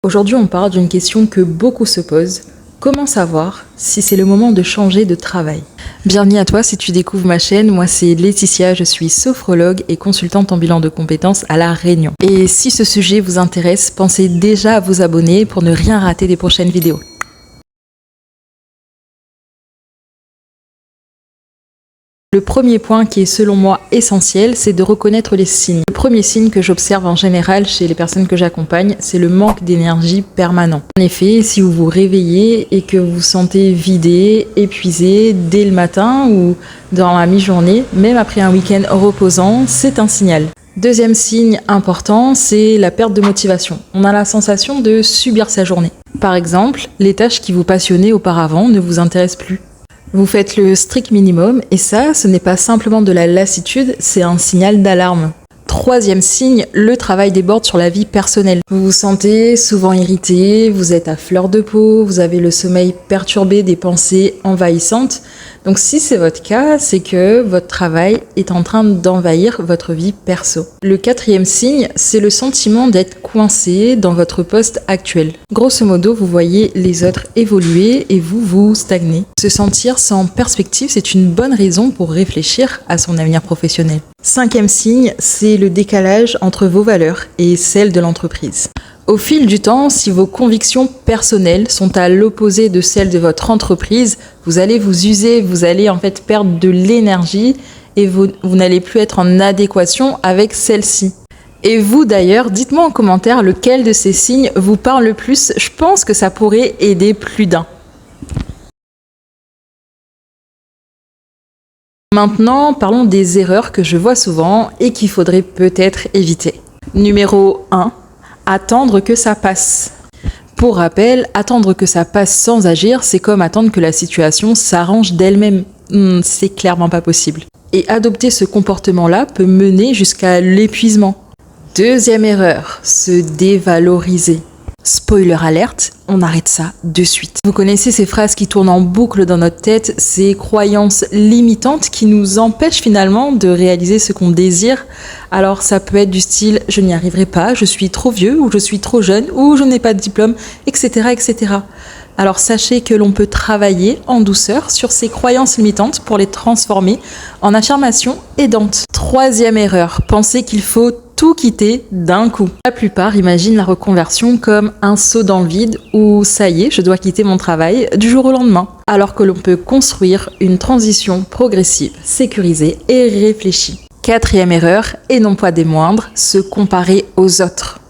Aujourd'hui, on parle d'une question que beaucoup se posent. Comment savoir si c'est le moment de changer de travail? Bienvenue à toi si tu découvres ma chaîne. Moi, c'est Laetitia, je suis sophrologue et consultante en bilan de compétences à La Réunion. Et si ce sujet vous intéresse, pensez déjà à vous abonner pour ne rien rater des prochaines vidéos. Le premier point qui est selon moi essentiel, c'est de reconnaître les signes. Le premier signe que j'observe en général chez les personnes que j'accompagne, c'est le manque d'énergie permanent. En effet, si vous vous réveillez et que vous vous sentez vidé, épuisé dès le matin ou dans la mi-journée, même après un week-end reposant, c'est un signal. Deuxième signe important, c'est la perte de motivation. On a la sensation de subir sa journée. Par exemple, les tâches qui vous passionnaient auparavant ne vous intéressent plus. Vous faites le strict minimum et ça, ce n'est pas simplement de la lassitude, c'est un signal d'alarme. Troisième signe, le travail déborde sur la vie personnelle. Vous vous sentez souvent irrité, vous êtes à fleur de peau, vous avez le sommeil perturbé, des pensées envahissantes. Donc si c'est votre cas, c'est que votre travail est en train d'envahir votre vie perso. Le quatrième signe, c'est le sentiment d'être coincé dans votre poste actuel. Grosso modo, vous voyez les autres évoluer et vous stagnez. Se sentir sans perspective, c'est une bonne raison pour réfléchir à son avenir professionnel. Cinquième signe, c'est le décalage entre vos valeurs et celles de l'entreprise. Au fil du temps, si vos convictions personnelles sont à l'opposé de celles de votre entreprise, vous allez vous user, vous allez en fait perdre de l'énergie et vous n'allez plus être en adéquation avec celle-ci. Et vous d'ailleurs, dites-moi en commentaire lequel de ces signes vous parle le plus, je pense que ça pourrait aider plus d'un. Maintenant, parlons des erreurs que je vois souvent et qu'il faudrait peut-être éviter. Numéro 1. Attendre que ça passe. Pour rappel, attendre que ça passe sans agir, c'est comme attendre que la situation s'arrange d'elle-même. C'est clairement pas possible. Et adopter ce comportement-là peut mener jusqu'à l'épuisement. Deuxième erreur, se dévaloriser. Spoiler alerte, on arrête ça de suite. Vous connaissez ces phrases qui tournent en boucle dans notre tête, ces croyances limitantes qui nous empêchent finalement de réaliser ce qu'on désire. Alors ça peut être du style « je n'y arriverai pas, je suis trop vieux » ou « je suis trop jeune » ou « je n'ai pas de diplôme », etc. etc. Alors sachez que l'on peut travailler en douceur sur ces croyances limitantes pour les transformer en affirmations aidantes. Troisième erreur, penser qu'il faut tout quitter d'un coup. La plupart imaginent la reconversion comme un saut dans le vide où ça y est, je dois quitter mon travail du jour au lendemain. Alors que l'on peut construire une transition progressive, sécurisée et réfléchie. Quatrième erreur, et non pas des moindres, se comparer aux autres.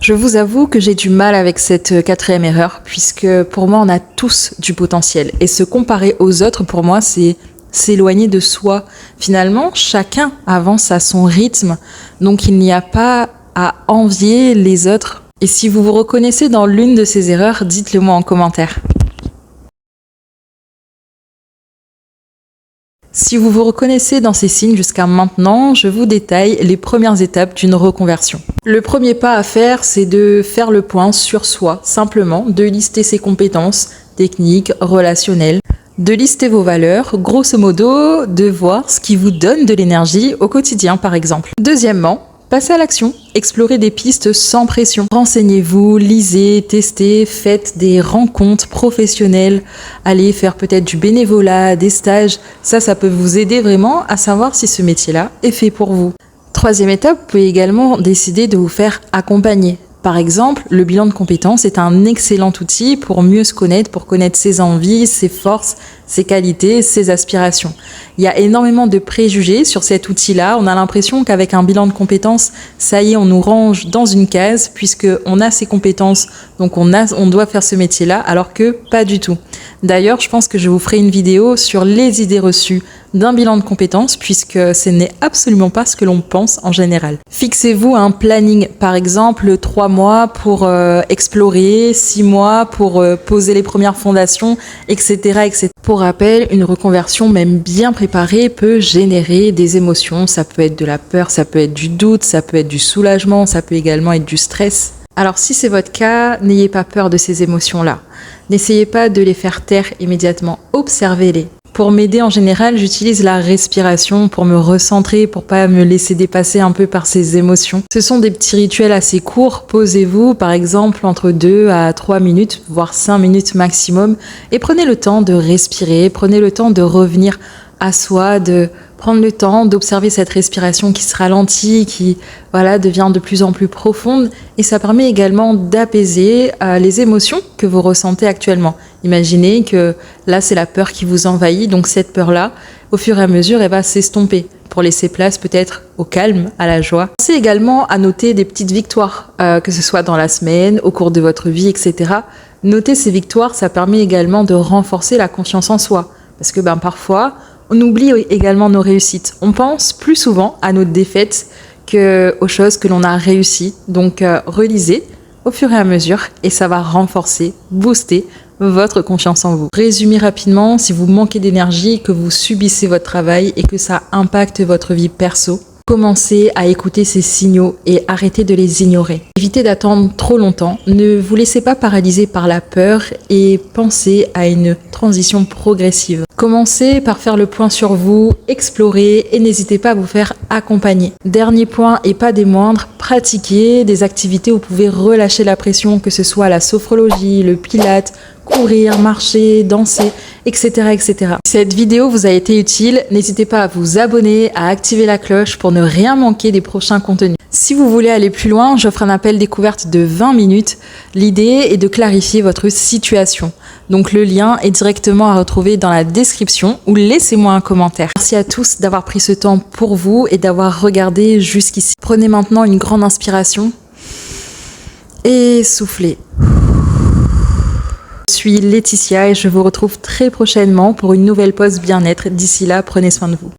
Je vous avoue que j'ai du mal avec cette quatrième erreur, puisque pour moi on a tous du potentiel. Et se comparer aux autres, pour moi, c'est s'éloigner de soi. Finalement, chacun avance à son rythme, donc il n'y a pas à envier les autres. Et si vous vous reconnaissez dans l'une de ces erreurs, dites-le moi en commentaire. Si vous vous reconnaissez dans ces signes jusqu'à maintenant, je vous détaille les premières étapes d'une reconversion. Le premier pas à faire, c'est de faire le point sur soi, simplement, de lister ses compétences techniques, relationnelles, de lister vos valeurs, grosso modo, de voir ce qui vous donne de l'énergie au quotidien par exemple. Deuxièmement, passez à l'action, explorez des pistes sans pression. Renseignez-vous, lisez, testez, faites des rencontres professionnelles, allez faire peut-être du bénévolat, des stages, ça peut vous aider vraiment à savoir si ce métier-là est fait pour vous. Troisième étape, vous pouvez également décider de vous faire accompagner. Par exemple, le bilan de compétences est un excellent outil pour mieux se connaître, pour connaître ses envies, ses forces, ses qualités, ses aspirations. Il y a énormément de préjugés sur cet outil-là. On a l'impression qu'avec un bilan de compétences, ça y est, on nous range dans une case puisqu'on a ces compétences, donc on doit faire ce métier-là, alors que pas du tout. D'ailleurs, je pense que je vous ferai une vidéo sur les idées reçues d'un bilan de compétences puisque ce n'est absolument pas ce que l'on pense en général. Fixez-vous un planning, par exemple 3 mois pour explorer, 6 mois pour poser les premières fondations, etc., etc. Pour rappel, une reconversion même bien préparée peut générer des émotions. Ça peut être de la peur, ça peut être du doute, ça peut être du soulagement, ça peut également être du stress. Alors si c'est votre cas, n'ayez pas peur de ces émotions-là. N'essayez pas de les faire taire immédiatement, observez-les. Pour m'aider en général, j'utilise la respiration pour me recentrer, pour pas me laisser dépasser un peu par ces émotions. Ce sont des petits rituels assez courts. Posez-vous par exemple entre 2 à 3 minutes, voire 5 minutes maximum, et prenez le temps de respirer, prenez le temps de revenir à soi, de prendre le temps d'observer cette respiration qui se ralentit, qui devient de plus en plus profonde, et ça permet également d'apaiser les émotions que vous ressentez actuellement. Imaginez que là c'est la peur qui vous envahit, donc cette peur-là, au fur et à mesure, elle va s'estomper pour laisser place peut-être au calme, à la joie. Pensez également à noter des petites victoires, que ce soit dans la semaine, au cours de votre vie, etc. Noter ces victoires, ça permet également de renforcer la confiance en soi, parce que parfois, on oublie également nos réussites. On pense plus souvent à nos défaites qu'aux choses que l'on a réussies. Donc, relisez au fur et à mesure et ça va renforcer, booster votre confiance en vous. Résumez rapidement, si vous manquez d'énergie, que vous subissez votre travail et que ça impacte votre vie perso, commencez à écouter ces signaux et arrêtez de les ignorer. Évitez d'attendre trop longtemps, ne vous laissez pas paralyser par la peur et pensez à une transition progressive. Commencez par faire le point sur vous, explorer et n'hésitez pas à vous faire accompagner. Dernier point et pas des moindres, pratiquez des activités où vous pouvez relâcher la pression, que ce soit la sophrologie, le pilate, courir, marcher, danser, etc., etc. Si cette vidéo vous a été utile, n'hésitez pas à vous abonner, à activer la cloche pour ne rien manquer des prochains contenus. Si vous voulez aller plus loin, j'offre un appel découverte de 20 minutes. L'idée est de clarifier votre situation. Donc le lien est directement à retrouver dans la description ou laissez-moi un commentaire. Merci à tous d'avoir pris ce temps pour vous et d'avoir regardé jusqu'ici. Prenez maintenant une grande inspiration et soufflez. Je suis Laetitia et je vous retrouve très prochainement pour une nouvelle pause bien-être. D'ici là, prenez soin de vous.